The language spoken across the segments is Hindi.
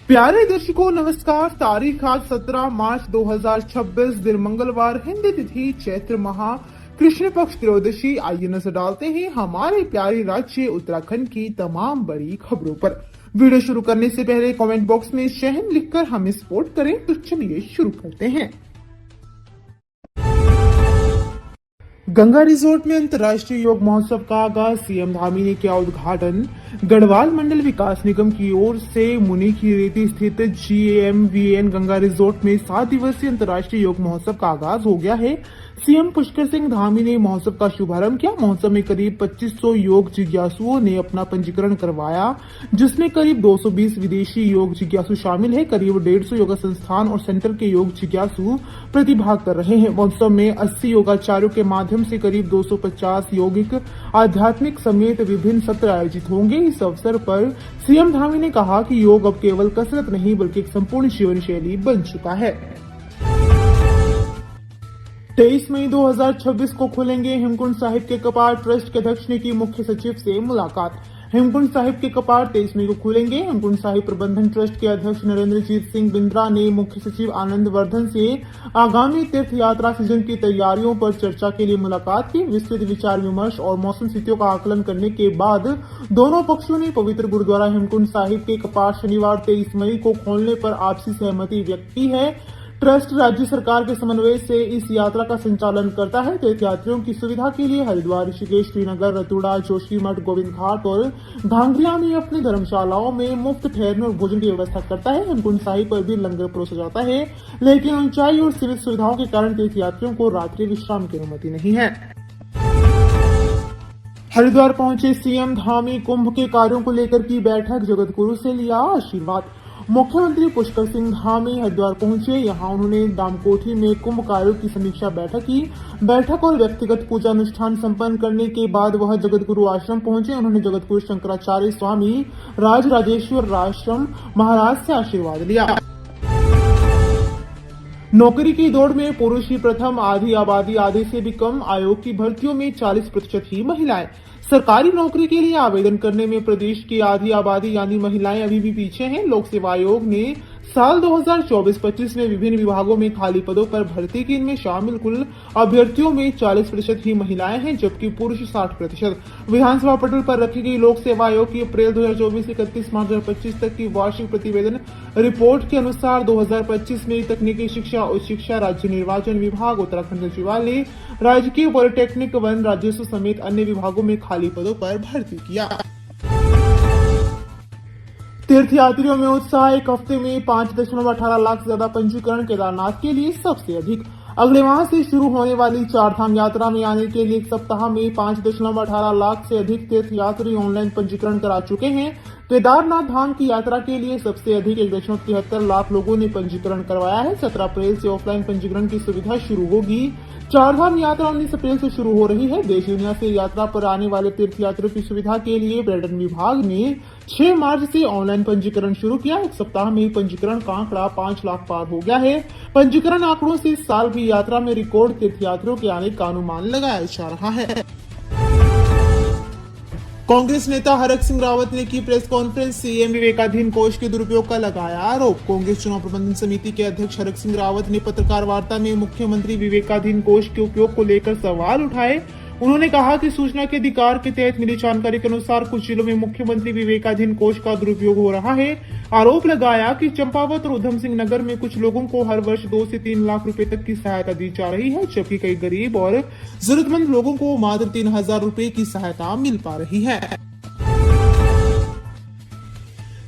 प्यारे दर्शकों नमस्कार। तारीख आज 17 मार्च 2026 दिन मंगलवार, हिंदी तिथि चैत्र माह, कृष्ण पक्ष त्रयोदशी। आइए नजर डालते हैं हमारे प्यारे राज्य उत्तराखंड की तमाम बड़ी खबरों पर। वीडियो शुरू करने से पहले कमेंट बॉक्स में जय हिंद लिखकर हमें सपोर्ट करें। तो चलिए शुरू करते हैं। गंगा रिजोर्ट में अंतर्राष्ट्रीय योग महोत्सव का आगाज, सीएम धामी ने किया उद्घाटन। गढ़वाल मंडल विकास निगम की ओर से मुनि की रेती स्थित GAMVN गंगा रिजोर्ट में 7 दिवसीय अंतर्राष्ट्रीय योग महोत्सव का आगाज हो गया है। सीएम पुष्कर सिंह धामी ने महोत्सव का शुभारंभ किया। महोत्सव में करीब 2500 योग जिज्ञासुओं ने अपना पंजीकरण करवाया, जिसमें करीब 220 विदेशी योग जिज्ञासु शामिल है। करीब 150 योगा संस्थान और सेंटर के योग जिज्ञासु प्रतिभाग कर रहे हैं। महोत्सव में 80 योगाचार्यों के माध्यम से करीब 250 यौगिक, आध्यात्मिक समेत विभिन्न सत्र आयोजित होंगे। इस अवसर पर सीएम धामी ने कहा कि योग अब केवल कसरत नहीं बल्कि एक संपूर्ण जीवन शैली बन चुका है। 23 मई 2026 को खुलेंगे हेमकुंड साहिब के कपाट, ट्रस्ट के अध्यक्ष ने की मुख्य सचिव से मुलाकात। हेमकुंड साहिब के कपाट 23 मई को खुलेंगे। हेमकुंड साहिब प्रबंधन ट्रस्ट के अध्यक्ष नरेंद्रजीत सिंह बिंद्रा ने मुख्य सचिव आनंद वर्धन से आगामी तीर्थ यात्रा सीजन की तैयारियों पर चर्चा के लिए मुलाकात की। विस्तृत विचार विमर्श और मौसम स्थितियों का आकलन करने के बाद दोनों पक्षों ने पवित्र गुरुद्वारा हेमकुंड साहिब के कपाट शनिवार 23 मई को खोलने पर आपसी सहमति व्यक्त की है। ट्रस्ट राज्य सरकार के समन्वय से इस यात्रा का संचालन करता है। तीर्थयात्रियों की सुविधा के लिए हरिद्वार, ऋषिकेश, श्रीनगर, रतुड़ा, जोशीमठ, गोविंद घाट और घांगरिया में अपनी धर्मशालाओं में मुफ्त ठहरने और भोजन की व्यवस्था करता है। हेमकुंड साहिब पर भी लंगर परोसा जाता है, लेकिन ऊंचाई और सीमित सुविधाओं के कारण तीर्थयात्रियों को रात्रि विश्राम की अनुमति नहीं है। हरिद्वार पहुंचे सीएम धामी, कुंभ के कार्यों को लेकर की बैठक, जगतगुरु से लिया आशीर्वाद। मुख्यमंत्री पुष्कर सिंह धामी हरिद्वार पहुंचे। यहां उन्होंने डामकोठी में कुंभ कार्यों की समीक्षा बैठक की। बैठक और व्यक्तिगत पूजा अनुष्ठान संपन्न करने के बाद वह जगतगुरु आश्रम पहुंचे। उन्होंने जगतगुरु शंकराचार्य स्वामी राजराजेश्वर आश्रम महाराज से आशीर्वाद लिया। नौकरी की दौड़ में पुरुष ही प्रथम, आधी आबादी आधे से भी कम। आयोग की भर्तियों में 40% ही महिलाएं। सरकारी नौकरी के लिए आवेदन करने में प्रदेश की आधी आबादी यानी महिलाएं अभी भी पीछे हैं। लोक सेवा आयोग ने साल 2024-25 में विभिन्न विभागों में खाली पदों पर भर्ती की। इनमें शामिल कुल अभ्यर्थियों में 40% ही महिलाएं हैं, जबकि पुरुष 60%। विधानसभा पटल पर रखी गई लोक सेवा आयोग की अप्रैल 2024 से 31 मार्च 2025 तक की वार्षिक प्रतिवेदन रिपोर्ट के अनुसार 2025 में तकनीकी शिक्षा, उच्च शिक्षा, राज्य निर्वाचन विभाग, उत्तराखंड सचिवालय, राजकीय पॉलिटेक्निक, वन, राजस्व समेत अन्य विभागों में खाली पदों पर भर्ती किया। तीर्थयात्रियों में उत्साह, एक हफ्ते में 5.18 लाख से ज्यादा पंजीकरण। केदारनाथ के लिए सबसे अधिक। अगले माह से शुरू होने वाली चारधाम यात्रा में आने के लिए एक सप्ताह में 5.18 लाख से अधिक तीर्थयात्री ऑनलाइन पंजीकरण करा चुके हैं। केदारनाथ धाम की यात्रा के लिए सबसे अधिक 1.73 लाख लोगों ने पंजीकरण करवाया है। 17 अप्रैल से ऑफलाइन पंजीकरण की सुविधा शुरू होगी। चारधाम यात्रा 19 अप्रैल से शुरू हो रही है। देश दुनिया से यात्रा पर आने वाले तीर्थयात्रियों की सुविधा के लिए पर्यटन विभाग ने 6 मार्च से ऑनलाइन पंजीकरण शुरू किया। एक सप्ताह में पंजीकरण का आंकड़ा 5 लाख पार हो गया है। पंजीकरण आंकड़ों से इस साल भी यात्रा में रिकॉर्ड तीर्थयात्रियों के आने का अनुमान लगाया जा रहा है। कांग्रेस नेता हरक सिंह रावत ने की प्रेस कॉन्फ्रेंस, सीएम विवेकाधीन कोष के दुरुपयोग का लगाया आरोप। कांग्रेस चुनाव प्रबंधन समिति के अध्यक्ष हरक सिंह रावत ने पत्रकार वार्ता में मुख्यमंत्री विवेकाधीन कोष के उपयोग को लेकर सवाल उठाए। उन्होंने कहा कि सूचना के अधिकार के तहत मिली जानकारी के अनुसार कुछ जिलों में मुख्यमंत्री विवेकाधीन कोष का दुरुपयोग हो रहा है। आरोप लगाया कि चंपावत और उधम सिंह नगर में कुछ लोगों को हर वर्ष 2 से 3 लाख रुपए तक की सहायता दी जा रही है, जबकि कई गरीब और जरूरतमंद लोगों को मात्र 3,000 रुपए की सहायता मिल पा रही है।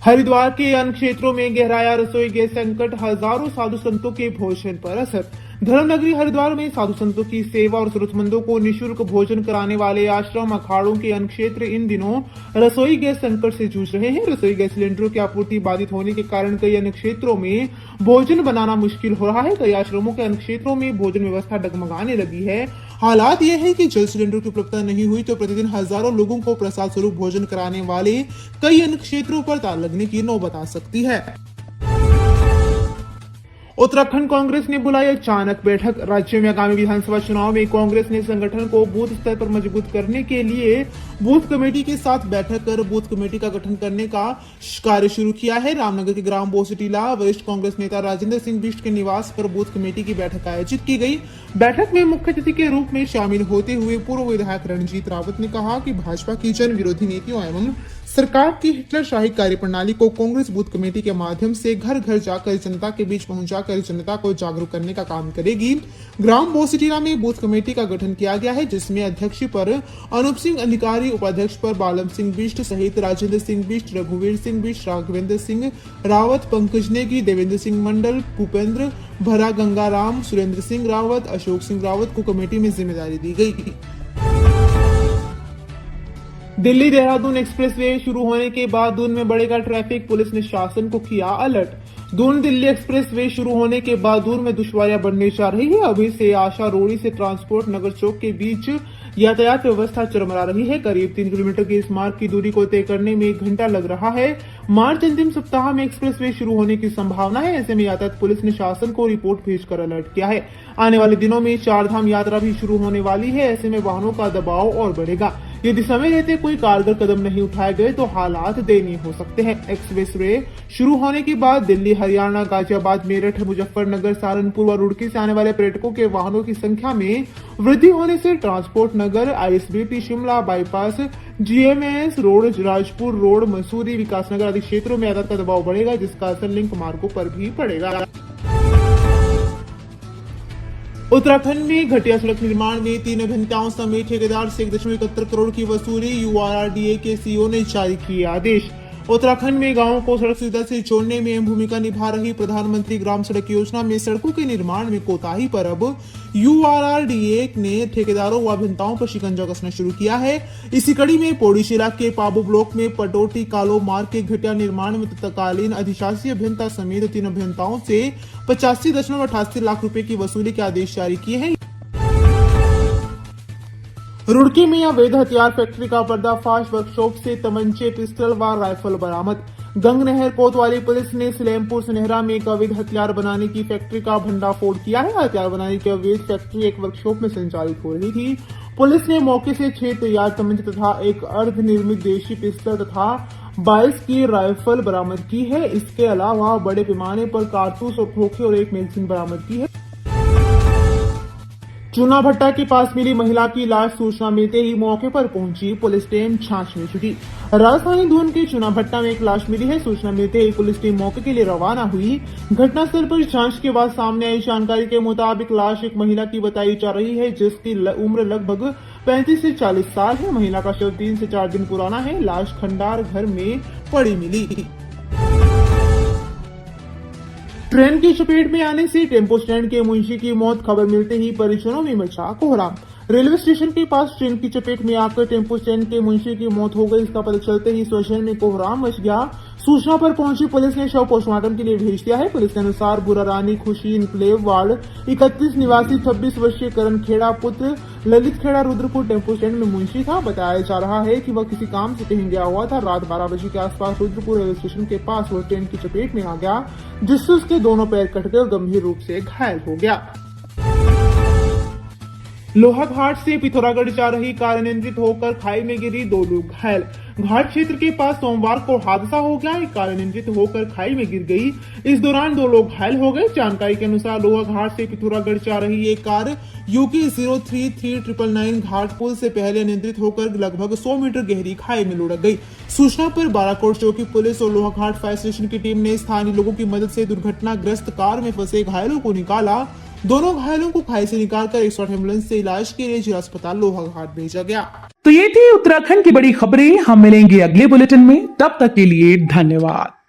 हरिद्वार के अन्य क्षेत्रों में गहराया रसोई गैस संकट, हजारों साधु संतों के भोजन पर असर। धर्मनगरी हरिद्वार में साधु संतों की सेवा और जरूरतमंदों को निःशुल्क भोजन कराने वाले आश्रम, अखाड़ों के अन्य क्षेत्र इन दिनों रसोई गैस संकट से जूझ रहे हैं। रसोई गैस सिलेंडरों की आपूर्ति बाधित होने के कारण कई अन्य क्षेत्रों में भोजन बनाना मुश्किल हो रहा है। कई आश्रमों के अन्य क्षेत्रों में भोजन व्यवस्था डगमगाने लगी है। हालात यह है कि जल सिलेंडर की उपलब्धता नहीं हुई तो प्रतिदिन हजारों लोगों को प्रसाद स्वरूप भोजन कराने वाले कई अन्य क्षेत्रों पर ताला लगने की नौबत आ सकती है। उत्तराखंड कांग्रेस ने बुलाई अचानक बैठक। राज्य में आगामी विधानसभा चुनाव में कांग्रेस ने संगठन को बूथ स्तर पर मजबूत करने के लिए बूथ कमेटी के साथ बैठक कर बूथ कमेटी का गठन करने का कार्य शुरू किया है। रामनगर के ग्राम बोसीटीला वरिष्ठ कांग्रेस नेता राजेंद्र सिंह बिष्ट के निवास पर बूथ कमेटी की बैठक आयोजित की गई। बैठक में मुख्य अतिथि के रूप में शामिल होते हुए पूर्व विधायक रणजीत रावत ने कहा कि भाजपा की जन विरोधी नीतियों एवं सरकार की हिटलरशाही कार्यप्रणाली को कांग्रेस बूथ कमेटी के माध्यम से घर घर जाकर जनता के बीच पहुंचाकर जनता को जागरूक करने का काम करेगी। ग्राम बोसीटीला में बूथ कमेटी का गठन किया गया है, जिसमें अध्यक्ष पर अनूप सिंह अधिकारी, उपाध्यक्ष पर बालम सिंह बिष्ट सहित राजेंद्र सिंह बिष्ट, रघुवीर सिंह बिष्ट, राघवेंद्र सिंह रावत, पंकज नेगी, देवेंद्र सिंह मंडल, भूपेंद्र भरा, गंगाराम, सुरेंद्र सिंह रावत, अशोक सिंह रावत को कमेटी में जिम्मेदारी दी गई। दिल्ली देहरादून एक्सप्रेसवे शुरू होने के बाद दून में बढ़ेगा ट्रैफिक, पुलिस ने शासन को किया अलर्ट। दून दिल्ली एक्सप्रेसवे शुरू होने के बाद दून में दुश्वारियां बढ़ने जा रही है। अभी से आशा रोड़ी से ट्रांसपोर्ट नगर चौक के बीच यातायात व्यवस्था चरमरा रही है। करीब 3 किलोमीटर की इस मार्ग की दूरी को तय करने में 1 घंटा लग रहा है। मार्च अंतिम सप्ताह में एक्सप्रेसवे शुरू होने की संभावना है। ऐसे में यातायात पुलिस ने शासन को रिपोर्ट भेजकर अलर्ट किया है। आने वाले दिनों में 4 धाम यात्रा भी शुरू होने वाली है। ऐसे में वाहनों का दबाव और बढ़ेगा। यदि समय रहते कोई कारगर कदम नहीं उठाए गए तो हालात दयनीय हो सकते हैं। एक्सप्रेसवे शुरू होने के बाद दिल्ली, हरियाणा, गाजियाबाद, मेरठ, मुजफ्फरनगर, सहारनपुर व रुड़की से आने वाले पर्यटकों के वाहनों की संख्या में वृद्धि होने से transport Nagar, ISBT, Shimla bypass, GMS road, Rajpur road, Mussoorie, Vikasnagar आदि क्षेत्रों में यातायात का दबाव बढ़ेगा, जिसका असर लिंक मार्गों पर भी पड़ेगा। उत्तराखंड में घटिया सड़क निर्माण में 3 अभियंताओं समेत ठेकेदार से 1.71 करोड़ की वसूली, यूआरआरडीए के सीईओ ने जारी किए आदेश। उत्तराखंड में गांवों को सड़क सुविधा से जोड़ने में अहम भूमिका निभा रही प्रधानमंत्री ग्राम सड़क योजना में सड़कों के निर्माण में कोताही पर अब यूआरआरडीए ने ठेकेदारों व अभियंताओं पर शिकंजा कसना शुरू किया है। इसी कड़ी में पौड़ीशिला के पाबू ब्लॉक में पटोटी कालो मार्ग के घटिया निर्माण में तत्कालीन अधिशासी अभियंता समेत 3 अभियंताओं से 85.88 लाख रुपए की वसूली के आदेश जारी किए हैं। रुड़की में अवैध हथियार फैक्ट्री का पर्दाफाश, वर्कशॉप से तमंचे, पिस्टल व राइफल बरामद। गंगनहर कोतवाली पुलिस ने सलेमपुर सनेहरा में एक अवैध हथियार बनाने की फैक्ट्री का भंडाफोड़ किया है। हथियार बनाने की अवैध फैक्ट्री एक वर्कशॉप में संचालित हो रही थी। पुलिस ने मौके से 6 तैयार तमंचे तथा एक अर्धनिर्मित देशी पिस्टल तथा 22 की राइफल बरामद की है। इसके अलावा बड़े पैमाने पर कारतूस और खोखे और एक मैगजीन बरामद की है। चूना भट्टा के पास मिली महिला की लाश, सूचना मिलते ही मौके पर पहुंची पुलिस टीम छाछ में जुटी। राजधानी दून के चूना भट्टा में एक लाश मिली है। सूचना मिलते ही पुलिस टीम मौके के लिए रवाना हुई। घटनास्थल पर जांच के बाद सामने आई जानकारी के मुताबिक लाश एक महिला की बताई जा रही है, जिसकी उम्र लगभग 35 से 40 साल है। महिला का शव 3 से 4 दिन पुराना है। लाश खंडार घर में पड़ी मिली। ट्रेन की चपेट में आने से टेम्पो स्टैंड के मुंशी की मौत, खबर मिलते ही परिजनों में मचा कोहराम। रेलवे स्टेशन के पास ट्रेन की चपेट में आकर टेम्पो स्टैंड के मुंशी की मौत हो गई। इसका पता चलते ही स्वजन में कोहराम मच गया। सूचना पर पहुंची पुलिस ने शव पोस्टमार्टम के लिए भेज दिया है। पुलिस के अनुसार बुरा रानी खुशी इनक्लेव वार्ड 31 निवासी 26 वर्षीय करण खेड़ा पुत्र ललित खेड़ा रुद्रपुर टेम्पो स्टैंड में मुंशी था। बताया जा रहा है कि वह किसी काम से कहीं गया हुआ था। रात 12 बजे के आसपास रुद्रपुर रेलवे स्टेशन के पास वह ट्रेन की चपेट में आ गया, जिससे उसके दोनों पैर कट गए और गंभीर रूप से घायल हो गया। लोहाघाट से पिथौरागढ़ जा रही कार अनियंत्रित होकर खाई में गिरी, 2 लोग घायल। घाट क्षेत्र के पास सोमवार को हादसा हो गया। एक कार अनियंत्रित होकर खाई में गिर गई। इस दौरान 2 लोग घायल हो गए। जानकारी के अनुसार लोहाघाट से पिथौरागढ़ जा रही एक कार यूके 03399 घाट पुल से पहले अनियंत्रित होकर लगभग 100 मीटर गहरी खाई में लुढ़क गई। सूचना पर बाराकोट चौकी पुलिस और लोहाघाट फायर स्टेशन की टीम ने स्थानीय लोगों की मदद से दुर्घटनाग्रस्त कार में फंसे घायलों को निकाला। दोनों घायलों को खाई से निकालकर 108 एम्बुलेंस से इलाज के लिए जिला अस्पताल लोहाघाट भेजा गया। तो ये थी उत्तराखंड की बड़ी खबरें। हम मिलेंगे अगले बुलेटिन में, तब तक के लिए धन्यवाद।